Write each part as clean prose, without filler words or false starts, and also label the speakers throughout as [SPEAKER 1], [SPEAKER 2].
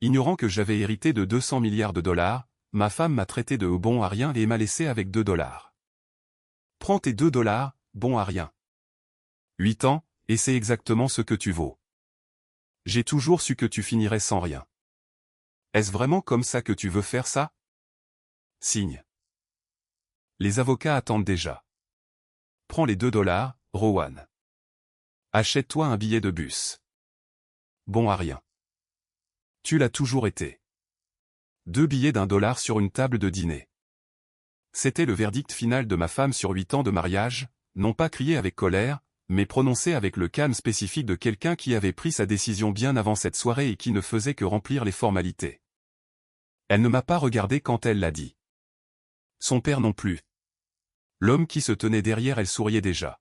[SPEAKER 1] Ignorant que j'avais hérité de 200 milliards de dollars, ma femme m'a traité de bon à rien et m'a laissé avec 2 dollars. Prends tes 2 dollars, bon à rien. 8 ans, et c'est exactement ce que tu vaux. J'ai toujours su que tu finirais sans rien. Est-ce vraiment comme ça que tu veux faire ça? Signe. Les avocats attendent déjà. Prends les 2 dollars, Rowan. Achète-toi un billet de bus. Bon à rien. Tu l'as toujours été. 2 billets d'1 dollar sur une table de dîner. C'était le verdict final de ma femme sur 8 ans de mariage, non pas crié avec colère, mais prononcé avec le calme spécifique de quelqu'un qui avait pris sa décision bien avant cette soirée et qui ne faisait que remplir les formalités. Elle ne m'a pas regardé quand elle l'a dit. Son père non plus. L'homme qui se tenait derrière elle souriait déjà.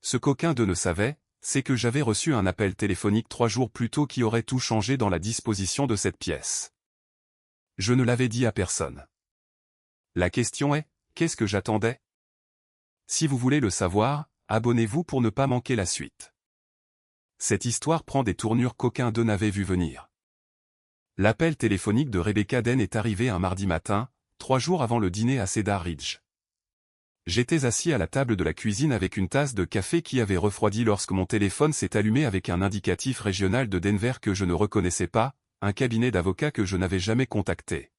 [SPEAKER 1] Ce qu'aucun d'eux ne savait, c'est que j'avais reçu un appel téléphonique 3 jours plus tôt qui aurait tout changé dans la disposition de cette pièce. Je ne l'avais dit à personne. La question est, qu'est-ce que j'attendais? Si vous voulez le savoir, abonnez-vous pour ne pas manquer la suite. Cette histoire prend des tournures qu'aucun d'eux n'avait vu venir. L'appel téléphonique de Rebecca Den est arrivé un mardi matin, 3 jours avant le dîner à Cedar Ridge. J'étais assis à la table de la cuisine avec une tasse de café qui avait refroidi lorsque mon téléphone s'est allumé avec un indicatif régional de Denver que je ne reconnaissais pas, un cabinet d'avocats que je n'avais jamais contacté.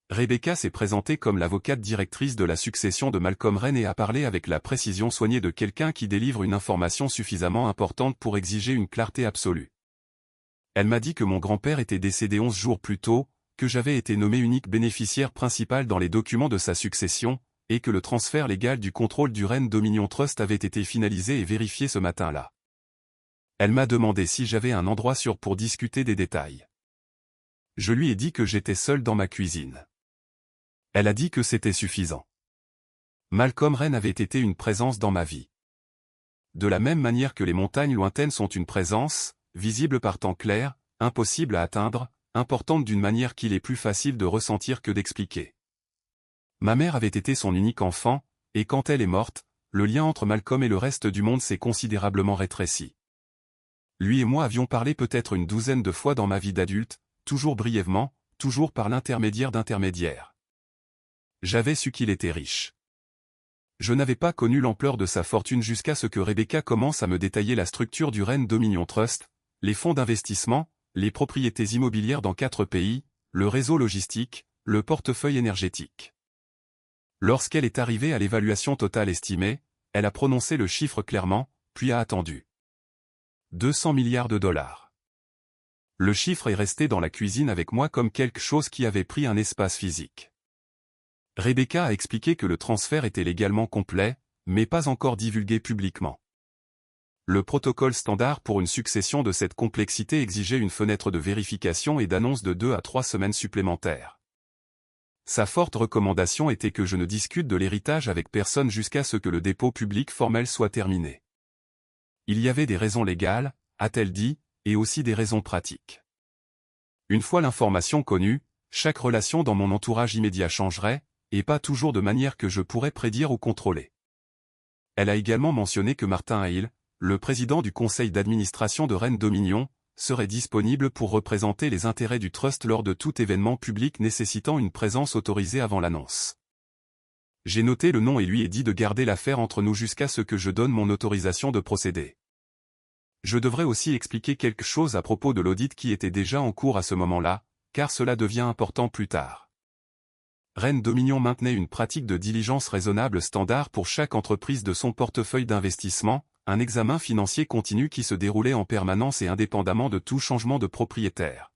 [SPEAKER 1] Rebecca s'est présentée comme l'avocate directrice de la succession de Malcolm Reign et a parlé avec la précision soignée de quelqu'un qui délivre une information suffisamment importante pour exiger une clarté absolue. Elle m'a dit que mon grand-père était décédé 11 jours plus tôt, que j'avais été nommé unique bénéficiaire principal dans les documents de sa succession, et que le transfert légal du contrôle du Reign Dominion Trust avait été finalisé et vérifié ce matin-là. Elle m'a demandé si j'avais un endroit sûr pour discuter des détails. Je lui ai dit que j'étais seul dans ma cuisine. Elle a dit que c'était suffisant. Malcolm Reign avait été une présence dans ma vie. De la même manière que les montagnes lointaines sont une présence, visible par temps clair, impossible à atteindre, importante d'une manière qu'il est plus facile de ressentir que d'expliquer. Ma mère avait été son unique enfant, et quand elle est morte, le lien entre Malcolm et le reste du monde s'est considérablement rétréci. Lui et moi avions parlé peut-être une douzaine de fois dans ma vie d'adulte, toujours brièvement, toujours par l'intermédiaire d'intermédiaires. J'avais su qu'il était riche. Je n'avais pas connu l'ampleur de sa fortune jusqu'à ce que Rebecca commence à me détailler la structure du Reign Dominion Trust, les fonds d'investissement, les propriétés immobilières dans 4 pays, le réseau logistique, le portefeuille énergétique. Lorsqu'elle est arrivée à l'évaluation totale estimée, elle a prononcé le chiffre clairement, puis a attendu. 200 milliards de dollars. Le chiffre est resté dans la cuisine avec moi comme quelque chose qui avait pris un espace physique. Rebecca a expliqué que le transfert était légalement complet, mais pas encore divulgué publiquement. Le protocole standard pour une succession de cette complexité exigeait une fenêtre de vérification et d'annonce de 2 à 3 semaines supplémentaires. Sa forte recommandation était que je ne discute de l'héritage avec personne jusqu'à ce que le dépôt public formel soit terminé. Il y avait des raisons légales, a-t-elle dit, et aussi des raisons pratiques. Une fois l'information connue, chaque relation dans mon entourage immédiat changerait, et pas toujours de manière que je pourrais prédire ou contrôler. Elle a également mentionné que Martin Hale, le président du conseil d'administration de Reign Dominion, serait disponible pour représenter les intérêts du trust lors de tout événement public nécessitant une présence autorisée avant l'annonce. J'ai noté le nom et lui ai dit de garder l'affaire entre nous jusqu'à ce que je donne mon autorisation de procéder. Je devrais aussi expliquer quelque chose à propos de l'audit qui était déjà en cours à ce moment-là, car cela devient important plus tard. Reign Dominion maintenait une pratique de diligence raisonnable standard pour chaque entreprise de son portefeuille d'investissement, un examen financier continu qui se déroulait en permanence et indépendamment de tout changement de propriétaire.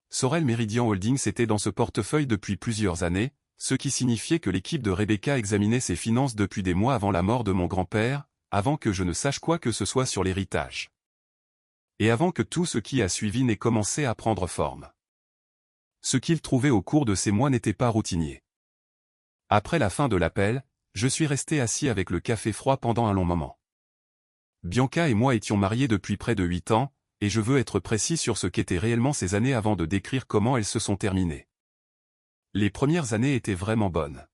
[SPEAKER 1] Sorel Meridian Holdings était dans ce portefeuille depuis plusieurs années, ce qui signifiait que l'équipe de Rebecca examinait ses finances depuis des mois avant la mort de mon grand-père, avant que je ne sache quoi que ce soit sur l'héritage. Et avant que tout ce qui a suivi n'ait commencé à prendre forme. Ce qu'il trouvait au cours de ces mois n'était pas routinier. Après la fin de l'appel, je suis resté assis avec le café froid pendant un long moment. Bianca et moi étions mariés depuis près de 8 ans, et je veux être précis sur ce qu'étaient réellement ces années avant de décrire comment elles se sont terminées. Les premières années étaient vraiment bonnes.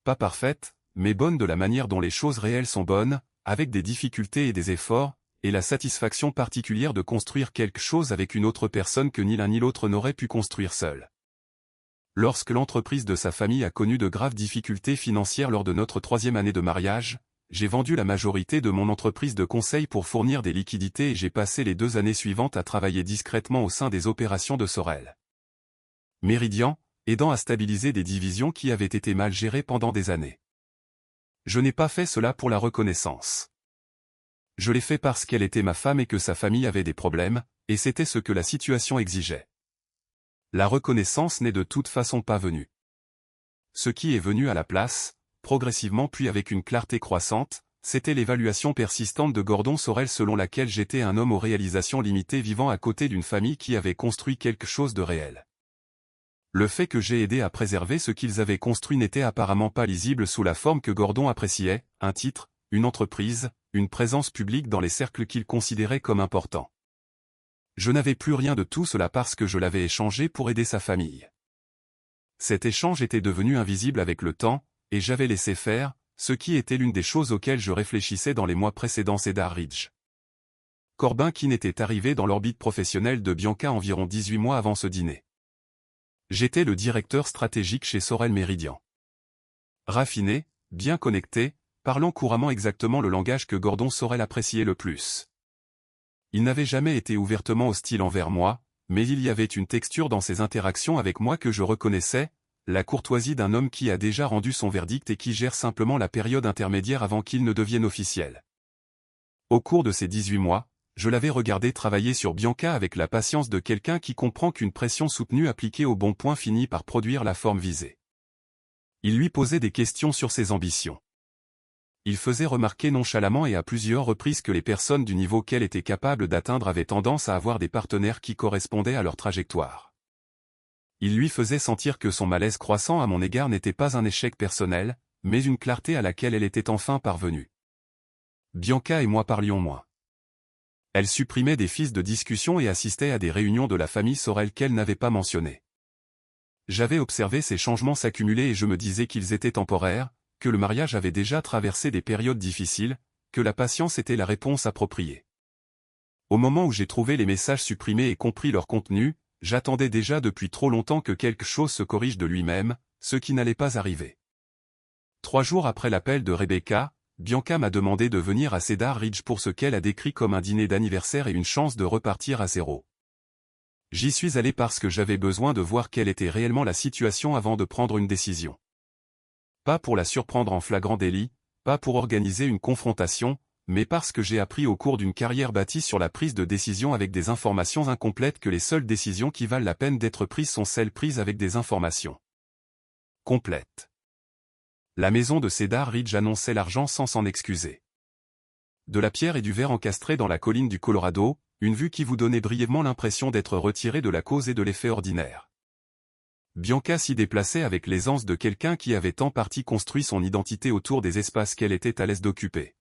[SPEAKER 1] Pas parfaites, mais bonnes de la manière dont les choses réelles sont bonnes, avec des difficultés et des efforts, et la satisfaction particulière de construire quelque chose avec une autre personne que ni l'un ni l'autre n'aurait pu construire seul. Lorsque l'entreprise de sa famille a connu de graves difficultés financières lors de notre 3e année de mariage, j'ai vendu la majorité de mon entreprise de conseil pour fournir des liquidités et j'ai passé les 2 années suivantes à travailler discrètement au sein des opérations de Sorel Meridian, aidant à stabiliser des divisions qui avaient été mal gérées pendant des années. Je n'ai pas fait cela pour la reconnaissance. Je l'ai fait parce qu'elle était ma femme et que sa famille avait des problèmes, et c'était ce que la situation exigeait. La reconnaissance n'est de toute façon pas venue. Ce qui est venu à la place, progressivement puis avec une clarté croissante, c'était l'évaluation persistante de Gordon Sorel selon laquelle j'étais un homme aux réalisations limitées vivant à côté d'une famille qui avait construit quelque chose de réel. Le fait que j'ai aidé à préserver ce qu'ils avaient construit n'était apparemment pas lisible sous la forme que Gordon appréciait, un titre, une entreprise, une présence publique dans les cercles qu'il considérait comme importants. Je n'avais plus rien de tout cela parce que je l'avais échangé pour aider sa famille. Cet échange était devenu invisible avec le temps, et j'avais laissé faire, ce qui était l'une des choses auxquelles je réfléchissais dans les mois précédant Cedar Ridge. Corbin Keane était arrivé dans l'orbite professionnelle de Bianca environ 18 mois avant ce dîner. J'étais le directeur stratégique chez Sorel Meridian. Raffiné, bien connecté, parlant couramment exactement le langage que Gordon Sorel appréciait le plus. Il n'avait jamais été ouvertement hostile envers moi, mais il y avait une texture dans ses interactions avec moi que je reconnaissais, la courtoisie d'un homme qui a déjà rendu son verdict et qui gère simplement la période intermédiaire avant qu'il ne devienne officiel. Au cours de ces 18 mois, je l'avais regardé travailler sur Bianca avec la patience de quelqu'un qui comprend qu'une pression soutenue appliquée au bon point finit par produire la forme visée. Il lui posait des questions sur ses ambitions. Il faisait remarquer nonchalamment et à plusieurs reprises que les personnes du niveau qu'elle était capable d'atteindre avaient tendance à avoir des partenaires qui correspondaient à leur trajectoire. Il lui faisait sentir que son malaise croissant à mon égard n'était pas un échec personnel, mais une clarté à laquelle elle était enfin parvenue. Bianca et moi parlions moins. Elle supprimait des fils de discussion et assistait à des réunions de la famille Sorel qu'elle n'avait pas mentionnées. J'avais observé ces changements s'accumuler et je me disais qu'ils étaient temporaires, que le mariage avait déjà traversé des périodes difficiles, que la patience était la réponse appropriée. Au moment où j'ai trouvé les messages supprimés et compris leur contenu, j'attendais déjà depuis trop longtemps que quelque chose se corrige de lui-même, ce qui n'allait pas arriver. 3 jours après l'appel de Rebecca, Bianca m'a demandé de venir à Cedar Ridge pour ce qu'elle a décrit comme un dîner d'anniversaire et une chance de repartir à zéro. J'y suis allé parce que j'avais besoin de voir quelle était réellement la situation avant de prendre une décision. Pas pour la surprendre en flagrant délit, pas pour organiser une confrontation, mais parce que j'ai appris au cours d'une carrière bâtie sur la prise de décision avec des informations incomplètes que les seules décisions qui valent la peine d'être prises sont celles prises avec des informations complètes. La maison de Cedar Ridge annonçait l'argent sans s'en excuser. De la pierre et du verre encastrés dans la colline du Colorado, une vue qui vous donnait brièvement l'impression d'être retiré de la cause et de l'effet ordinaire. Bianca s'y déplaçait avec l'aisance de quelqu'un qui avait en partie construit son identité autour des espaces qu'elle était à l'aise d'occuper.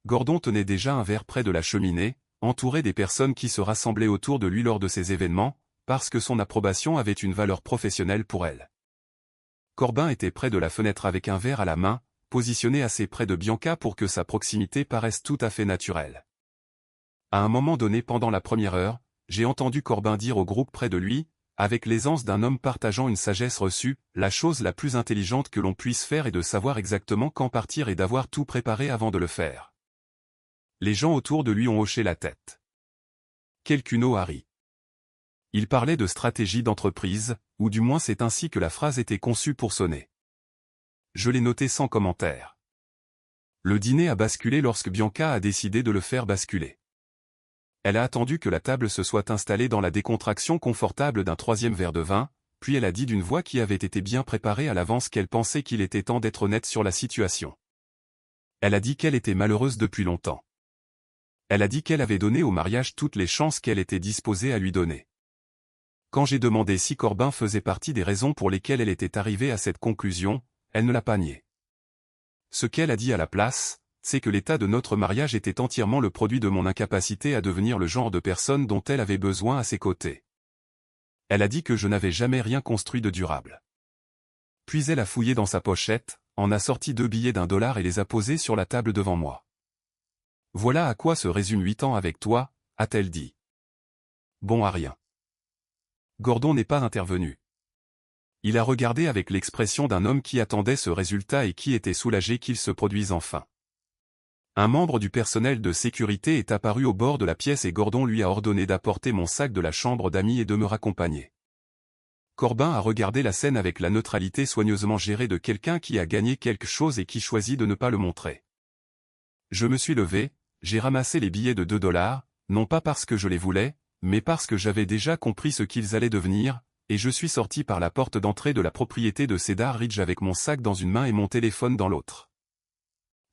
[SPEAKER 1] Gordon tenait déjà un verre près de la cheminée, entouré des personnes qui se rassemblaient autour de lui lors de ces événements, parce que son approbation avait une valeur professionnelle pour elle. Corbin était près de la fenêtre avec un verre à la main, positionné assez près de Bianca pour que sa proximité paraisse tout à fait naturelle. À un moment donné pendant la première heure, j'ai entendu Corbin dire au groupe près de lui, avec l'aisance d'un homme partageant une sagesse reçue, la chose la plus intelligente que l'on puisse faire est de savoir exactement quand partir et d'avoir tout préparé avant de le faire. Les gens autour de lui ont hoché la tête. Quelqu'un a ri. Il parlait de stratégie d'entreprise, ou du moins c'est ainsi que la phrase était conçue pour sonner. Je l'ai noté sans commentaire. Le dîner a basculé lorsque Bianca a décidé de le faire basculer. Elle a attendu que la table se soit installée dans la décontraction confortable d'un 3e verre de vin, puis elle a dit d'une voix qui avait été bien préparée à l'avance qu'elle pensait qu'il était temps d'être honnête sur la situation. Elle a dit qu'elle était malheureuse depuis longtemps. Elle a dit qu'elle avait donné au mariage toutes les chances qu'elle était disposée à lui donner. Quand j'ai demandé si Corbin faisait partie des raisons pour lesquelles elle était arrivée à cette conclusion, elle ne l'a pas nié. Ce qu'elle a dit à la place, c'est que l'état de notre mariage était entièrement le produit de mon incapacité à devenir le genre de personne dont elle avait besoin à ses côtés. Elle a dit que je n'avais jamais rien construit de durable. Puis elle a fouillé dans sa pochette, en a sorti 2 billets d'1 $ et les a posés sur la table devant moi. Voilà à quoi se résume 8 ans avec toi, a-t-elle dit. Bon à rien. Gordon n'est pas intervenu. Il a regardé avec l'expression d'un homme qui attendait ce résultat et qui était soulagé qu'il se produise enfin. Un membre du personnel de sécurité est apparu au bord de la pièce et Gordon lui a ordonné d'apporter mon sac de la chambre d'amis et de me raccompagner. Corbin a regardé la scène avec la neutralité soigneusement gérée de quelqu'un qui a gagné quelque chose et qui choisit de ne pas le montrer. Je me suis levé, j'ai ramassé les billets de 2 $, non pas parce que je les voulais, mais parce que j'avais déjà compris ce qu'ils allaient devenir, et je suis sorti par la porte d'entrée de la propriété de Cedar Ridge avec mon sac dans une main et mon téléphone dans l'autre.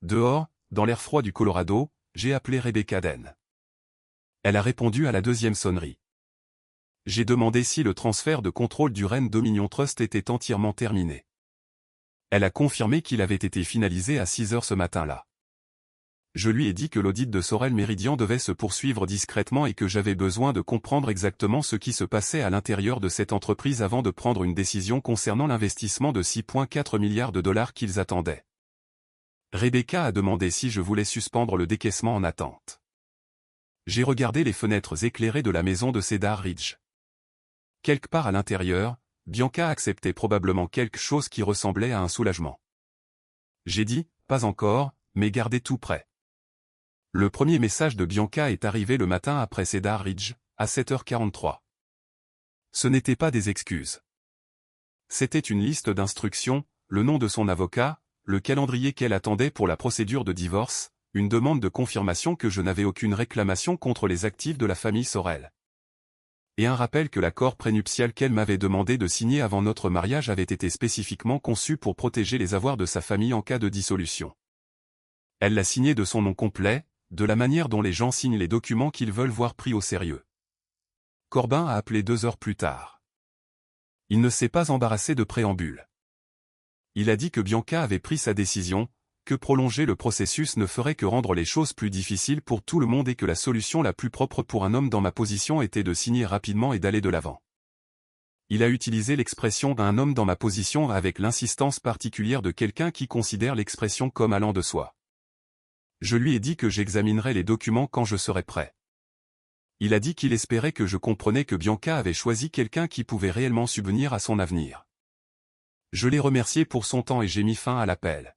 [SPEAKER 1] Dehors, dans l'air froid du Colorado, j'ai appelé Rebecca Den. Elle a répondu à la deuxième sonnerie. J'ai demandé si le transfert de contrôle du Ren Dominion Trust était entièrement terminé. Elle a confirmé qu'il avait été finalisé à 6 heures ce matin-là. Je lui ai dit que l'audit de Sorel Meridian devait se poursuivre discrètement et que j'avais besoin de comprendre exactement ce qui se passait à l'intérieur de cette entreprise avant de prendre une décision concernant l'investissement de 6,4 milliards de dollars qu'ils attendaient. Rebecca a demandé si je voulais suspendre le décaissement en attente. J'ai regardé les fenêtres éclairées de la maison de Cedar Ridge. Quelque part à l'intérieur, Bianca acceptait probablement quelque chose qui ressemblait à un soulagement. J'ai dit, pas encore, mais gardez tout prêt. Le premier message de Bianca est arrivé le matin après Cedar Ridge, à 7h43. Ce n'était pas des excuses. C'était une liste d'instructions, le nom de son avocat, le calendrier qu'elle attendait pour la procédure de divorce, une demande de confirmation que je n'avais aucune réclamation contre les actifs de la famille Sorel. Et un rappel que l'accord prénuptial qu'elle m'avait demandé de signer avant notre mariage avait été spécifiquement conçu pour protéger les avoirs de sa famille en cas de dissolution. Elle l'a signé de son nom complet, de la manière dont les gens signent les documents qu'ils veulent voir pris au sérieux. Corbin a appelé 2 heures plus tard. Il ne s'est pas embarrassé de préambule. Il a dit que Bianca avait pris sa décision, que prolonger le processus ne ferait que rendre les choses plus difficiles pour tout le monde et que la solution la plus propre pour un homme dans ma position était de signer rapidement et d'aller de l'avant. Il a utilisé l'expression d'un homme dans ma position avec l'insistance particulière de quelqu'un qui considère l'expression comme allant de soi. Je lui ai dit que j'examinerais les documents quand je serais prêt. Il a dit qu'il espérait que je comprenais que Bianca avait choisi quelqu'un qui pouvait réellement subvenir à son avenir. Je l'ai remercié pour son temps et j'ai mis fin à l'appel.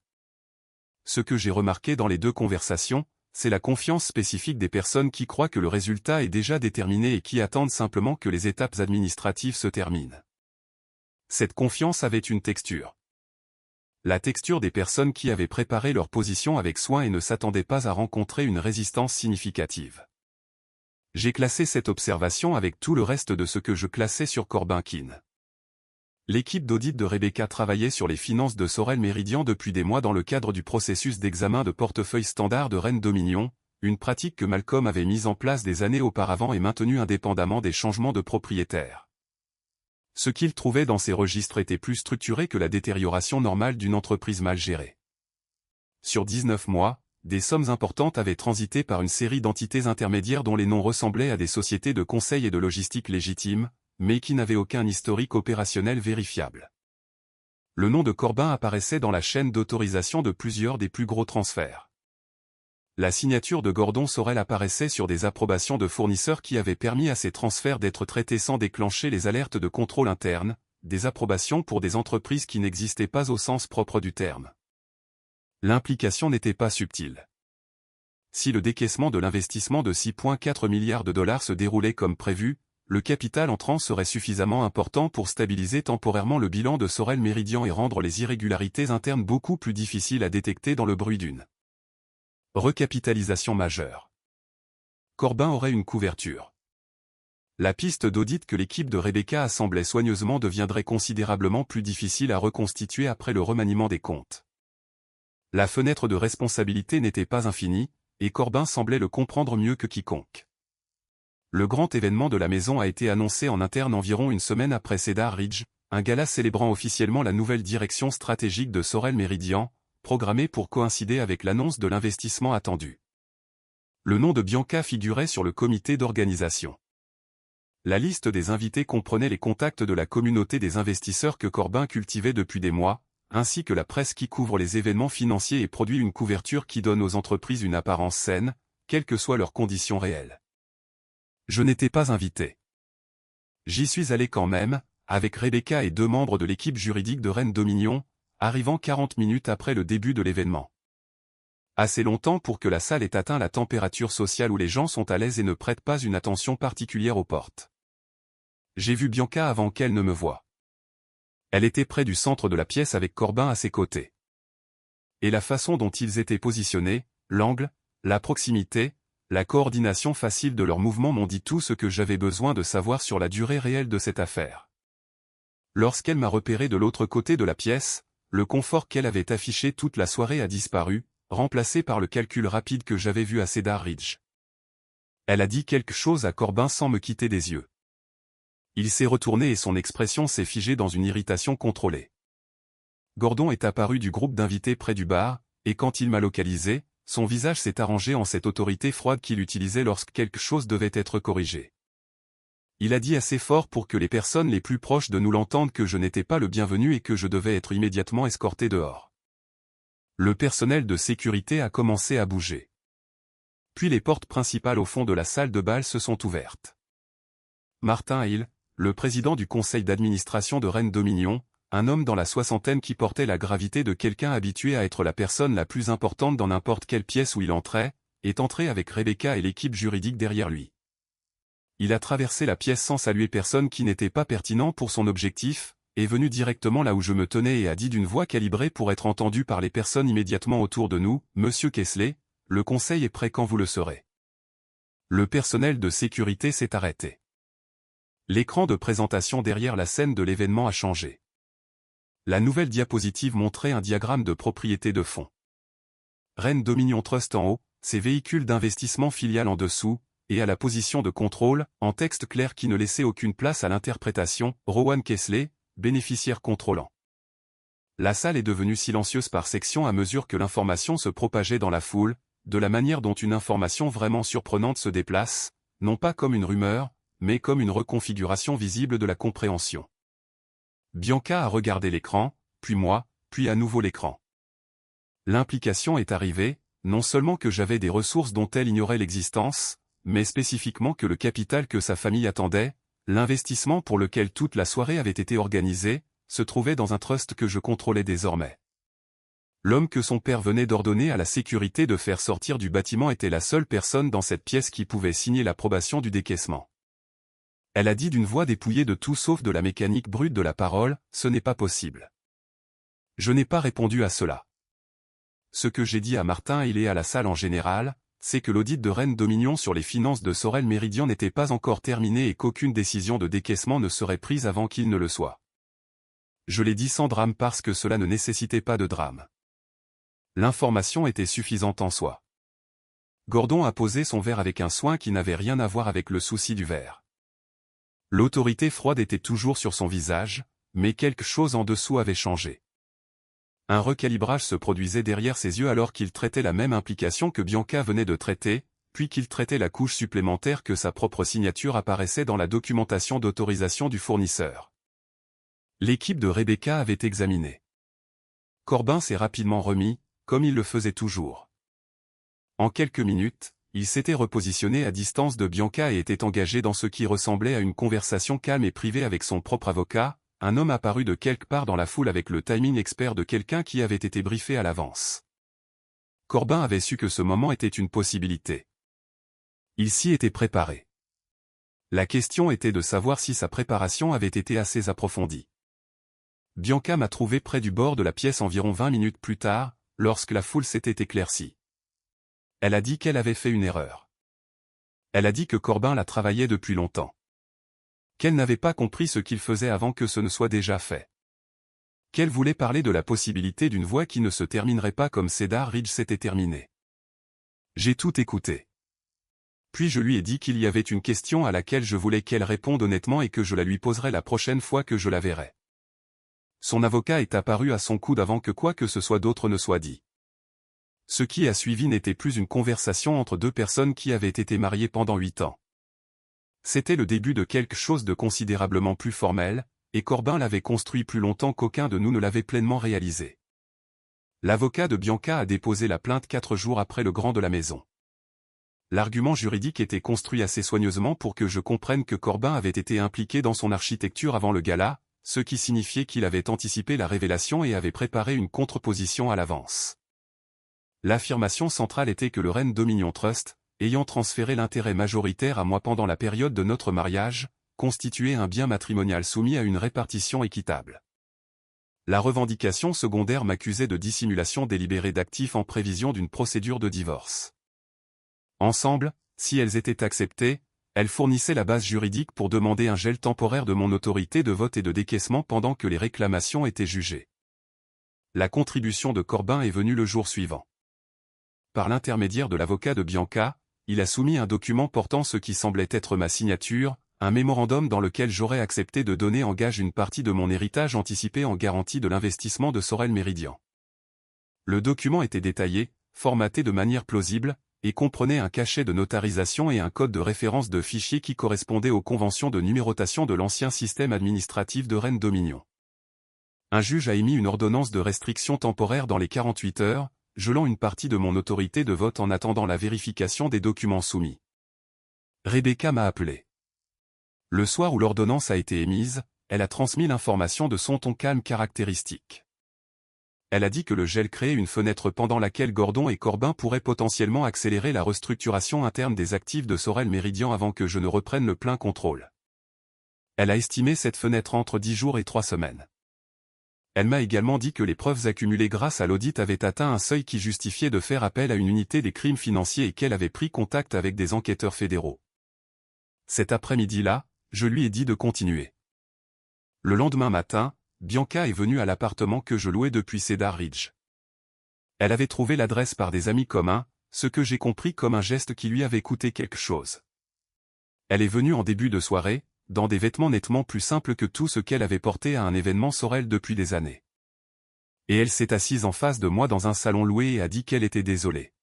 [SPEAKER 1] Ce que j'ai remarqué dans les deux conversations, c'est la confiance spécifique des personnes qui croient que le résultat est déjà déterminé et qui attendent simplement que les étapes administratives se terminent. Cette confiance avait une texture. La texture des personnes qui avaient préparé leur position avec soin et ne s'attendaient pas à rencontrer une résistance significative. J'ai classé cette observation avec tout le reste de ce que je classais sur Corbin Keane. L'équipe d'audit de Rebecca travaillait sur les finances de Sorel Meridian depuis des mois dans le cadre du processus d'examen de portefeuille standard de Ren Dominion, une pratique que Malcolm avait mise en place des années auparavant et maintenue indépendamment des changements de propriétaire. Ce qu'il trouvait dans ces registres était plus structuré que la détérioration normale d'une entreprise mal gérée. Sur 19 mois, des sommes importantes avaient transité par une série d'entités intermédiaires dont les noms ressemblaient à des sociétés de conseil et de logistique légitimes, mais qui n'avaient aucun historique opérationnel vérifiable. Le nom de Corbin apparaissait dans la chaîne d'autorisation de plusieurs des plus gros transferts. La signature de Gordon Sorel apparaissait sur des approbations de fournisseurs qui avaient permis à ces transferts d'être traités sans déclencher les alertes de contrôle interne, des approbations pour des entreprises qui n'existaient pas au sens propre du terme. L'implication n'était pas subtile. Si le décaissement de l'investissement de 6,4 milliards de dollars se déroulait comme prévu, le capital entrant serait suffisamment important pour stabiliser temporairement le bilan de Sorel Meridian et rendre les irrégularités internes beaucoup plus difficiles à détecter dans le bruit d'une recapitalisation majeure. Corbin aurait une couverture. La piste d'audit que l'équipe de Rebecca assemblait soigneusement deviendrait considérablement plus difficile à reconstituer après le remaniement des comptes. La fenêtre de responsabilité n'était pas infinie, et Corbin semblait le comprendre mieux que quiconque. Le grand événement de la maison a été annoncé en interne environ une semaine après Cedar Ridge, un gala célébrant officiellement la nouvelle direction stratégique de Sorel Meridian, programmé pour coïncider avec l'annonce de l'investissement attendu. Le nom de Bianca figurait sur le comité d'organisation. La liste des invités comprenait les contacts de la communauté des investisseurs que Corbin cultivait depuis des mois, ainsi que la presse qui couvre les événements financiers et produit une couverture qui donne aux entreprises une apparence saine, quelles que soient leurs conditions réelles. Je n'étais pas invité. J'y suis allé quand même, avec Rebecca et 2 membres de l'équipe juridique de Rennes-Dominion, arrivant 40 minutes après le début de l'événement. Assez longtemps pour que la salle ait atteint la température sociale où les gens sont à l'aise et ne prêtent pas une attention particulière aux portes. J'ai vu Bianca avant qu'elle ne me voie. Elle était près du centre de la pièce avec Corbin à ses côtés. Et la façon dont ils étaient positionnés, l'angle, la proximité, la coordination facile de leurs mouvements m'ont dit tout ce que j'avais besoin de savoir sur la durée réelle de cette affaire. Lorsqu'elle m'a repéré de l'autre côté de la pièce, le confort qu'elle avait affiché toute la soirée a disparu, remplacé par le calcul rapide que j'avais vu à Cedar Ridge. Elle a dit quelque chose à Corbin sans me quitter des yeux. Il s'est retourné et son expression s'est figée dans une irritation contrôlée. Gordon est apparu du groupe d'invités près du bar, et quand il m'a localisé, son visage s'est arrangé en cette autorité froide qu'il utilisait lorsque quelque chose devait être corrigé. Il a dit assez fort pour que les personnes les plus proches de nous l'entendent que je n'étais pas le bienvenu et que je devais être immédiatement escorté dehors. Le personnel de sécurité a commencé à bouger. Puis les portes principales au fond de la salle de bal se sont ouvertes. Martin Hill, le président du conseil d'administration de Rennes-Dominion, un homme dans la soixantaine qui portait la gravité de quelqu'un habitué à être la personne la plus importante dans n'importe quelle pièce où il entrait, est entré avec Rebecca et l'équipe juridique derrière lui. Il a traversé la pièce sans saluer personne qui n'était pas pertinent pour son objectif, est venu directement là où je me tenais et a dit d'une voix calibrée pour être entendu par les personnes immédiatement autour de nous, « Monsieur Kessler, le conseil est prêt quand vous le serez. » Le personnel de sécurité s'est arrêté. L'écran de présentation derrière la scène de l'événement a changé. La nouvelle diapositive montrait un diagramme de propriété de fonds. Rennes-Dominion Trust en haut, ses véhicules d'investissement filiales en dessous, et à la position de contrôle, en texte clair qui ne laissait aucune place à l'interprétation, Rowan Kessler, bénéficiaire contrôlant. La salle est devenue silencieuse par section à mesure que l'information se propageait dans la foule, de la manière dont une information vraiment surprenante se déplace, non pas comme une rumeur, mais comme une reconfiguration visible de la compréhension. Bianca a regardé l'écran, puis moi, puis à nouveau l'écran. L'implication est arrivée, non seulement que j'avais des ressources dont elle ignorait l'existence, mais spécifiquement que le capital que sa famille attendait, l'investissement pour lequel toute la soirée avait été organisée, se trouvait dans un trust que je contrôlais désormais. L'homme que son père venait d'ordonner à la sécurité de faire sortir du bâtiment était la seule personne dans cette pièce qui pouvait signer l'approbation du décaissement. Elle a dit d'une voix dépouillée de tout sauf de la mécanique brute de la parole, « Ce n'est pas possible. » Je n'ai pas répondu à cela. Ce que j'ai dit à Martin et à la salle en général, c'est que l'audit de Rennes-Dominion sur les finances de Sorel Méridian n'était pas encore terminé et qu'aucune décision de décaissement ne serait prise avant qu'il ne le soit. Je l'ai dit sans drame parce que cela ne nécessitait pas de drame. L'information était suffisante en soi. Gordon a posé son verre avec un soin qui n'avait rien à voir avec le souci du verre. L'autorité froide était toujours sur son visage, mais quelque chose en dessous avait changé. Un recalibrage se produisait derrière ses yeux alors qu'il traitait la même implication que Bianca venait de traiter, puis qu'il traitait la couche supplémentaire que sa propre signature apparaissait dans la documentation d'autorisation du fournisseur. L'équipe de Rebecca avait examiné. Corbin s'est rapidement remis, comme il le faisait toujours. En quelques minutes, il s'était repositionné à distance de Bianca et était engagé dans ce qui ressemblait à une conversation calme et privée avec son propre avocat, un homme apparu de quelque part dans la foule avec le timing expert de quelqu'un qui avait été briefé à l'avance. Corbin avait su que ce moment était une possibilité. Il s'y était préparé. La question était de savoir si sa préparation avait été assez approfondie. Bianca m'a trouvé près du bord de la pièce environ 20 minutes plus tard, lorsque la foule s'était éclaircie. Elle a dit qu'elle avait fait une erreur. Elle a dit que Corbin la travaillait depuis longtemps. Qu'elle n'avait pas compris ce qu'il faisait avant que ce ne soit déjà fait. Qu'elle voulait parler de la possibilité d'une voie qui ne se terminerait pas comme Cedar Ridge s'était terminée. J'ai tout écouté. Puis je lui ai dit qu'il y avait une question à laquelle je voulais qu'elle réponde honnêtement et que je la lui poserais la prochaine fois que je la verrais. Son avocat est apparu à son coude avant que quoi que ce soit d'autre ne soit dit. Ce qui a suivi n'était plus une conversation entre deux personnes qui avaient été mariées pendant 8 ans. C'était le début de quelque chose de considérablement plus formel, et Corbin l'avait construit plus longtemps qu'aucun de nous ne l'avait pleinement réalisé. L'avocat de Bianca a déposé la plainte 4 jours après le grand de la maison. L'argument juridique était construit assez soigneusement pour que je comprenne que Corbin avait été impliqué dans son architecture avant le gala, ce qui signifiait qu'il avait anticipé la révélation et avait préparé une contreposition à l'avance. L'affirmation centrale était que le Ren Dominion Trust, ayant transféré l'intérêt majoritaire à moi pendant la période de notre mariage, constituait un bien matrimonial soumis à une répartition équitable. La revendication secondaire m'accusait de dissimulation délibérée d'actifs en prévision d'une procédure de divorce. Ensemble, si elles étaient acceptées, elles fournissaient la base juridique pour demander un gel temporaire de mon autorité de vote et de décaissement pendant que les réclamations étaient jugées. La contribution de Corbin est venue le jour suivant. Par l'intermédiaire de l'avocat de Bianca, il a soumis un document portant ce qui semblait être ma signature, un mémorandum dans lequel j'aurais accepté de donner en gage une partie de mon héritage anticipé en garantie de l'investissement de Sorel Meridian. Le document était détaillé, formaté de manière plausible, et comprenait un cachet de notarisation et un code de référence de fichiers qui correspondait aux conventions de numérotation de l'ancien système administratif de Ren Dominion. Un juge a émis une ordonnance de restriction temporaire dans les 48 heures, gelant une partie de mon autorité de vote en attendant la vérification des documents soumis. Rebecca m'a appelé. Le soir où l'ordonnance a été émise, elle a transmis l'information de son ton calme caractéristique. Elle a dit que le gel créait une fenêtre pendant laquelle Gordon et Corbin pourraient potentiellement accélérer la restructuration interne des actifs de Sorel Meridian avant que je ne reprenne le plein contrôle. Elle a estimé cette fenêtre entre 10 jours et 3 semaines. Elle m'a également dit que les preuves accumulées grâce à l'audit avaient atteint un seuil qui justifiait de faire appel à une unité des crimes financiers et qu'elle avait pris contact avec des enquêteurs fédéraux. Cet après-midi-là, je lui ai dit de continuer. Le lendemain matin, Bianca est venue à l'appartement que je louais depuis Cedar Ridge. Elle avait trouvé l'adresse par des amis communs, ce que j'ai compris comme un geste qui lui avait coûté quelque chose. Elle est venue en début de soirée, dans des vêtements nettement plus simples que tout ce qu'elle avait porté à un événement Sorel depuis des années. Et elle s'est assise en face de moi dans un salon loué et a dit qu'elle était désolée.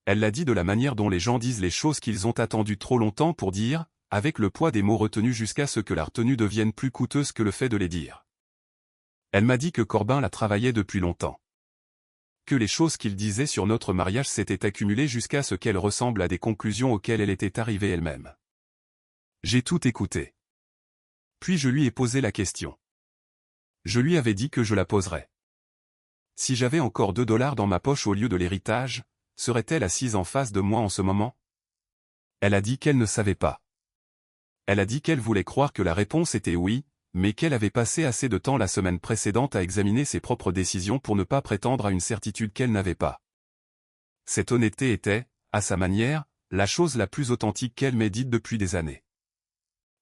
[SPEAKER 1] Elle l'a dit de la manière dont les gens disent les choses qu'ils ont attendu trop longtemps pour dire, avec le poids des mots retenus jusqu'à ce que la retenue devienne plus coûteuse que le fait de les dire. Elle m'a dit que Corbin la travaillait depuis longtemps. Que les choses qu'il disait sur notre mariage s'étaient accumulées jusqu'à ce qu'elle ressemble à des conclusions auxquelles elle était arrivée elle-même. J'ai tout écouté. Puis je lui ai posé la question. Je lui avais dit que je la poserais. Si j'avais encore $2 dans ma poche au lieu de l'héritage, serait-elle assise en face de moi en ce moment? Elle a dit qu'elle ne savait pas. Elle a dit qu'elle voulait croire que la réponse était oui, mais qu'elle avait passé assez de temps la semaine précédente à examiner ses propres décisions pour ne pas prétendre à une certitude qu'elle n'avait pas. Cette honnêteté était, à sa manière, la chose la plus authentique qu'elle m'ait dite depuis des années.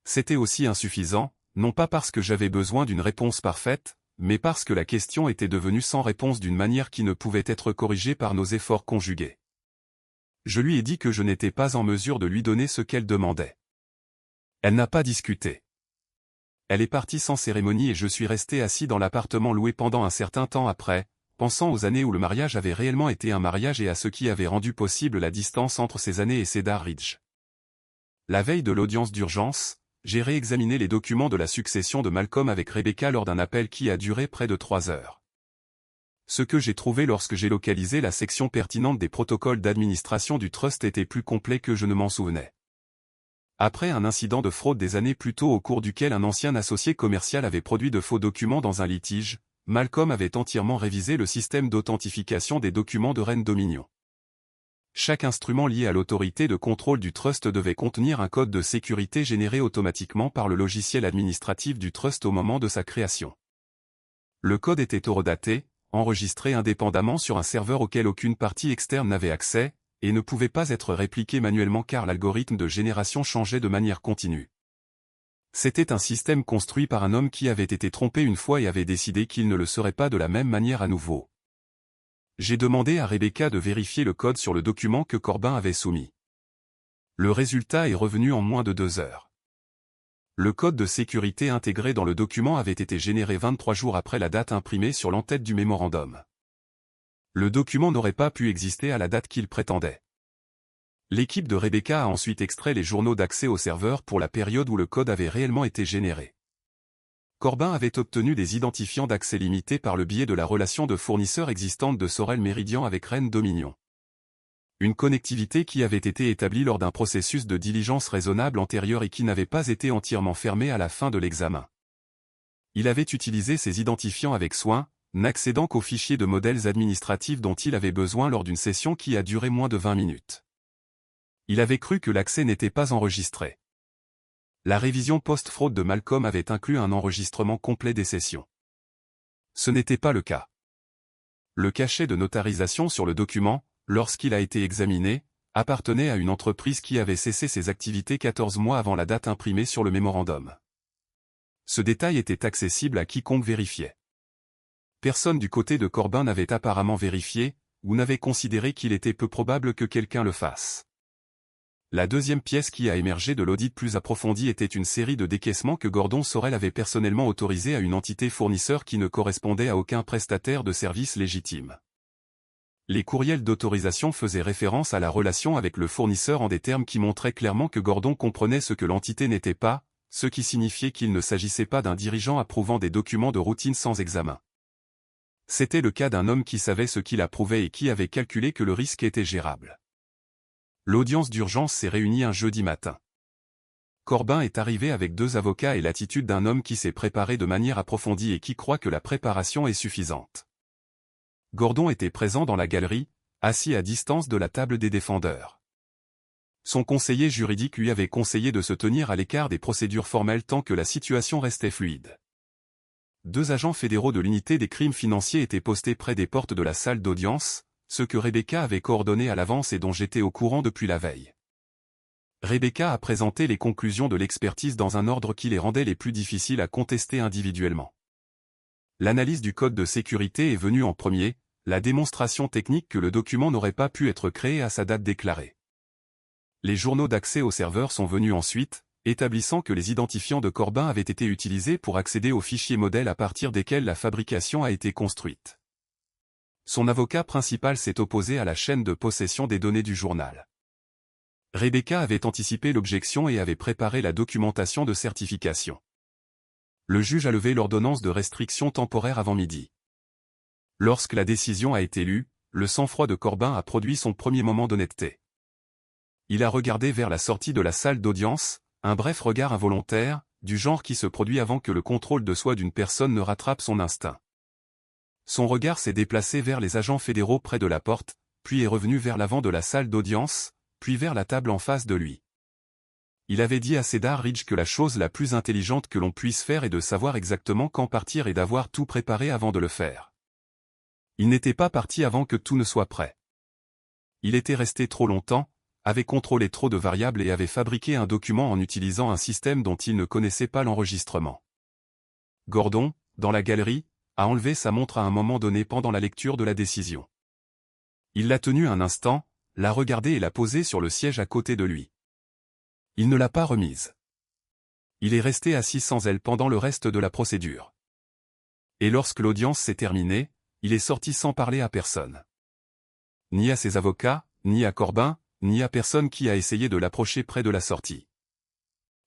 [SPEAKER 1] C'était aussi insuffisant, non pas parce que j'avais besoin d'une réponse parfaite, mais parce que la question était devenue sans réponse d'une manière qui ne pouvait être corrigée par nos efforts conjugués. Je lui ai dit que je n'étais pas en mesure de lui donner ce qu'elle demandait. Elle n'a pas discuté. Elle est partie sans cérémonie et je suis resté assis dans l'appartement loué pendant un certain temps après, pensant aux années où le mariage avait réellement été un mariage et à ce qui avait rendu possible la distance entre ces années et Cedar Ridge. La veille de l'audience d'urgence, j'ai réexaminé les documents de la succession de Malcolm avec Rebecca lors d'un appel qui a duré près de 3 heures. Ce que j'ai trouvé lorsque j'ai localisé la section pertinente des protocoles d'administration du trust était plus complet que je ne m'en souvenais. Après un incident de fraude des années plus tôt au cours duquel un ancien associé commercial avait produit de faux documents dans un litige, Malcolm avait entièrement révisé le système d'authentification des documents de Ren Dominion. Chaque instrument lié à l'autorité de contrôle du trust devait contenir un code de sécurité généré automatiquement par le logiciel administratif du trust au moment de sa création. Le code était horodaté, enregistré indépendamment sur un serveur auquel aucune partie externe n'avait accès, et ne pouvait pas être répliqué manuellement car l'algorithme de génération changeait de manière continue. C'était un système construit par un homme qui avait été trompé une fois et avait décidé qu'il ne le serait pas de la même manière à nouveau. J'ai demandé à Rebecca de vérifier le code sur le document que Corbin avait soumis. Le résultat est revenu en moins de 2 heures. Le code de sécurité intégré dans le document avait été généré 23 jours après la date imprimée sur l'entête du mémorandum. Le document n'aurait pas pu exister à la date qu'il prétendait. L'équipe de Rebecca a ensuite extrait les journaux d'accès au serveur pour la période où le code avait réellement été généré. Corbin avait obtenu des identifiants d'accès limités par le biais de la relation de fournisseur existante de Sorel Meridian avec Ren Dominion. Une connectivité qui avait été établie lors d'un processus de diligence raisonnable antérieur et qui n'avait pas été entièrement fermée à la fin de l'examen. Il avait utilisé ces identifiants avec soin, n'accédant qu'aux fichiers de modèles administratifs dont il avait besoin lors d'une session qui a duré moins de 20 minutes. Il avait cru que l'accès n'était pas enregistré. La révision post-fraude de Malcolm avait inclus un enregistrement complet des sessions. Ce n'était pas le cas. Le cachet de notarisation sur le document, lorsqu'il a été examiné, appartenait à une entreprise qui avait cessé ses activités 14 mois avant la date imprimée sur le mémorandum. Ce détail était accessible à quiconque vérifiait. Personne du côté de Corbin n'avait apparemment vérifié, ou n'avait considéré qu'il était peu probable que quelqu'un le fasse. La deuxième pièce qui a émergé de l'audit plus approfondi était une série de décaissements que Gordon Sorel avait personnellement autorisés à une entité fournisseur qui ne correspondait à aucun prestataire de service légitime. Les courriels d'autorisation faisaient référence à la relation avec le fournisseur en des termes qui montraient clairement que Gordon comprenait ce que l'entité n'était pas, ce qui signifiait qu'il ne s'agissait pas d'un dirigeant approuvant des documents de routine sans examen. C'était le cas d'un homme qui savait ce qu'il approuvait et qui avait calculé que le risque était gérable. L'audience d'urgence s'est réunie un jeudi matin. Corbin est arrivé avec 2 avocats et l'attitude d'un homme qui s'est préparé de manière approfondie et qui croit que la préparation est suffisante. Gordon était présent dans la galerie, assis à distance de la table des défendeurs. Son conseiller juridique lui avait conseillé de se tenir à l'écart des procédures formelles tant que la situation restait fluide. 2 agents fédéraux de l'unité des crimes financiers étaient postés près des portes de la salle d'audience, ce que Rebecca avait coordonné à l'avance et dont j'étais au courant depuis la veille. Rebecca a présenté les conclusions de l'expertise dans un ordre qui les rendait les plus difficiles à contester individuellement. L'analyse du code de sécurité est venue en premier, la démonstration technique que le document n'aurait pas pu être créé à sa date déclarée. Les journaux d'accès au serveur sont venus ensuite, établissant que les identifiants de Corbin avaient été utilisés pour accéder aux fichiers modèles à partir desquels la fabrication a été construite. Son avocat principal s'est opposé à la chaîne de possession des données du journal. Rebecca avait anticipé l'objection et avait préparé la documentation de certification. Le juge a levé l'ordonnance de restriction temporaire avant midi. Lorsque la décision a été lue, le sang-froid de Corbin a produit son premier moment d'honnêteté. Il a regardé vers la sortie de la salle d'audience, un bref regard involontaire, du genre qui se produit avant que le contrôle de soi d'une personne ne rattrape son instinct. Son regard s'est déplacé vers les agents fédéraux près de la porte, puis est revenu vers l'avant de la salle d'audience, puis vers la table en face de lui. Il avait dit à Cedar Ridge que la chose la plus intelligente que l'on puisse faire est de savoir exactement quand partir et d'avoir tout préparé avant de le faire. Il n'était pas parti avant que tout ne soit prêt. Il était resté trop longtemps, avait contrôlé trop de variables et avait fabriqué un document en utilisant un système dont il ne connaissait pas l'enregistrement. Gordon, dans la galerie, a enlevé sa montre à un moment donné pendant la lecture de la décision. Il l'a tenue un instant, l'a regardée et l'a posée sur le siège à côté de lui. Il ne l'a pas remise. Il est resté assis sans elle pendant le reste de la procédure. Et lorsque l'audience s'est terminée, il est sorti sans parler à personne. Ni à ses avocats, ni à Corbin, ni à personne qui a essayé de l'approcher près de la sortie.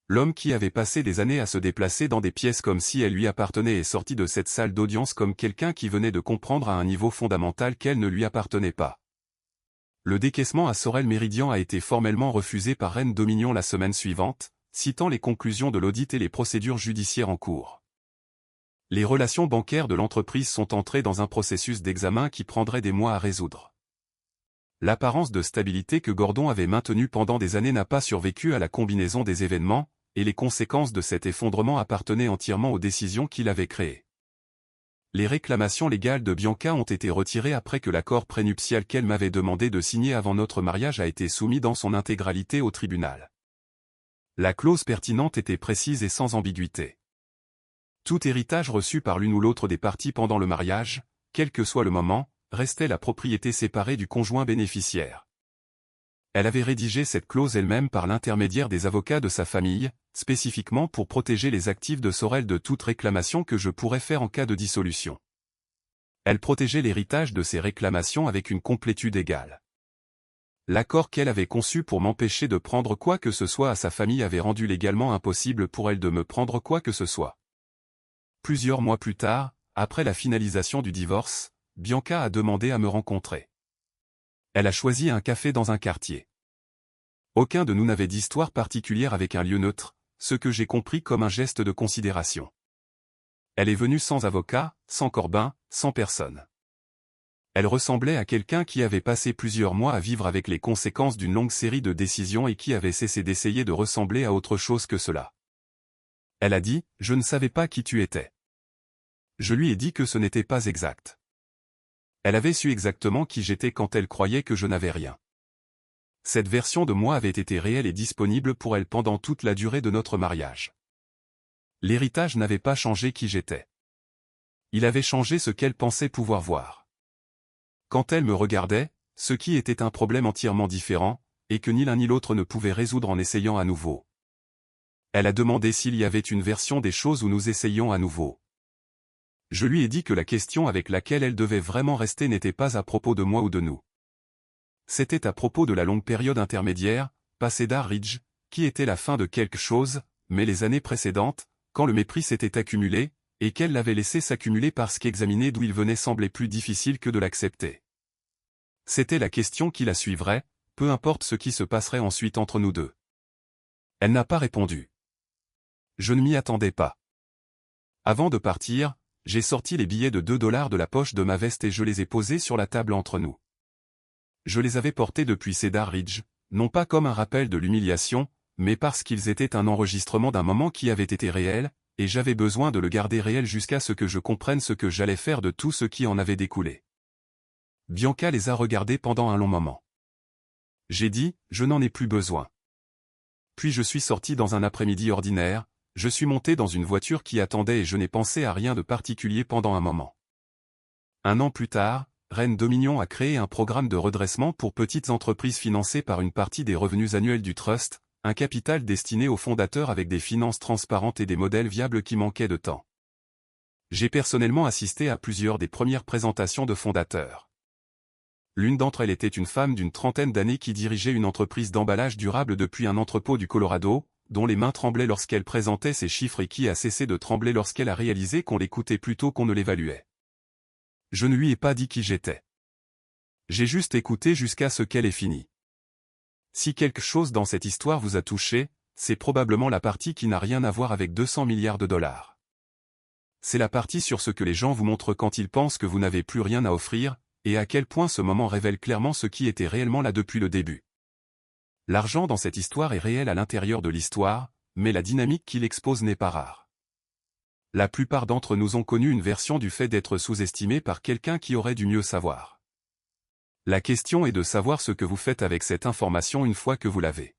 [SPEAKER 1] L'homme qui avait passé des années à se déplacer dans des pièces comme si elles lui appartenaient est sorti de cette salle d'audience comme quelqu'un qui venait de comprendre à un niveau fondamental qu'elle ne lui appartenait pas. Le décaissement à Sorel Méridian a été formellement refusé par Reine Dominion la semaine suivante, citant les conclusions de l'audit et les procédures judiciaires en cours. Les relations bancaires de l'entreprise sont entrées dans un processus d'examen qui prendrait des mois à résoudre. L'apparence de stabilité que Gordon avait maintenue pendant des années n'a pas survécu à la combinaison des événements, et les conséquences de cet effondrement appartenaient entièrement aux décisions qu'il avait créées. Les réclamations légales de Bianca ont été retirées après que l'accord prénuptial qu'elle m'avait demandé de signer avant notre mariage a été soumis dans son intégralité au tribunal. La clause pertinente était précise et sans ambiguïté. Tout héritage reçu par l'une ou l'autre des parties pendant le mariage, quel que soit le moment, restait la propriété séparée du conjoint bénéficiaire. Elle avait rédigé cette clause elle-même par l'intermédiaire des avocats de sa famille, spécifiquement pour protéger les actifs de Sorel de toute réclamation que je pourrais faire en cas de dissolution. Elle protégeait l'héritage de ces réclamations avec une complétude égale. L'accord qu'elle avait conçu pour m'empêcher de prendre quoi que ce soit à sa famille avait rendu légalement impossible pour elle de me prendre quoi que ce soit. Plusieurs mois plus tard, après la finalisation du divorce, Bianca a demandé à me rencontrer. Elle a choisi un café dans un quartier. Aucun de nous n'avait d'histoire particulière avec un lieu neutre, ce que j'ai compris comme un geste de considération. Elle est venue sans avocat, sans Corbin, sans personne. Elle ressemblait à quelqu'un qui avait passé plusieurs mois à vivre avec les conséquences d'une longue série de décisions et qui avait cessé d'essayer de ressembler à autre chose que cela. Elle a dit, « Je ne savais pas qui tu étais. » Je lui ai dit que ce n'était pas exact. Elle avait su exactement qui j'étais quand elle croyait que je n'avais rien. Cette version de moi avait été réelle et disponible pour elle pendant toute la durée de notre mariage. L'héritage n'avait pas changé qui j'étais. Il avait changé ce qu'elle pensait pouvoir voir. Quand elle me regardait, ce qui était un problème entièrement différent, et que ni l'un ni l'autre ne pouvait résoudre en essayant à nouveau. Elle a demandé s'il y avait une version des choses où nous essayions à nouveau. Je lui ai dit que la question avec laquelle elle devait vraiment rester n'était pas à propos de moi ou de nous. C'était à propos de la longue période intermédiaire, passée d'Ar Ridge, qui était la fin de quelque chose, mais les années précédentes, quand le mépris s'était accumulé, et qu'elle l'avait laissé s'accumuler parce qu'examiner d'où il venait semblait plus difficile que de l'accepter. C'était la question qui la suivrait, peu importe ce qui se passerait ensuite entre nous deux. Elle n'a pas répondu. Je ne m'y attendais pas. Avant de partir, j'ai sorti les billets de $2 de la poche de ma veste et je les ai posés sur la table entre nous. Je les avais portés depuis Cedar Ridge, non pas comme un rappel de l'humiliation, mais parce qu'ils étaient un enregistrement d'un moment qui avait été réel, et j'avais besoin de le garder réel jusqu'à ce que je comprenne ce que j'allais faire de tout ce qui en avait découlé. Bianca les a regardés pendant un long moment. J'ai dit, je n'en ai plus besoin. Puis je suis sorti dans un après-midi ordinaire, je suis monté dans une voiture qui attendait et je n'ai pensé à rien de particulier pendant un moment. Un an plus tard, Reine Dominion a créé un programme de redressement pour petites entreprises financé par une partie des revenus annuels du Trust, un capital destiné aux fondateurs avec des finances transparentes et des modèles viables qui manquaient de temps. J'ai personnellement assisté à plusieurs des premières présentations de fondateurs. L'une d'entre elles était une femme d'une trentaine d'années qui dirigeait une entreprise d'emballage durable depuis un entrepôt du Colorado, dont les mains tremblaient lorsqu'elle présentait ses chiffres et qui a cessé de trembler lorsqu'elle a réalisé qu'on l'écoutait plutôt qu'on ne l'évaluait. Je ne lui ai pas dit qui j'étais. J'ai juste écouté jusqu'à ce qu'elle ait fini. Si quelque chose dans cette histoire vous a touché, c'est probablement la partie qui n'a rien à voir avec 200 milliards de dollars. C'est la partie sur ce que les gens vous montrent quand ils pensent que vous n'avez plus rien à offrir, et à quel point ce moment révèle clairement ce qui était réellement là depuis le début. L'argent dans cette histoire est réel à l'intérieur de l'histoire, mais la dynamique qu'il expose n'est pas rare. La plupart d'entre nous ont connu une version du fait d'être sous-estimés par quelqu'un qui aurait dû mieux savoir. La question est de savoir ce que vous faites avec cette information une fois que vous l'avez.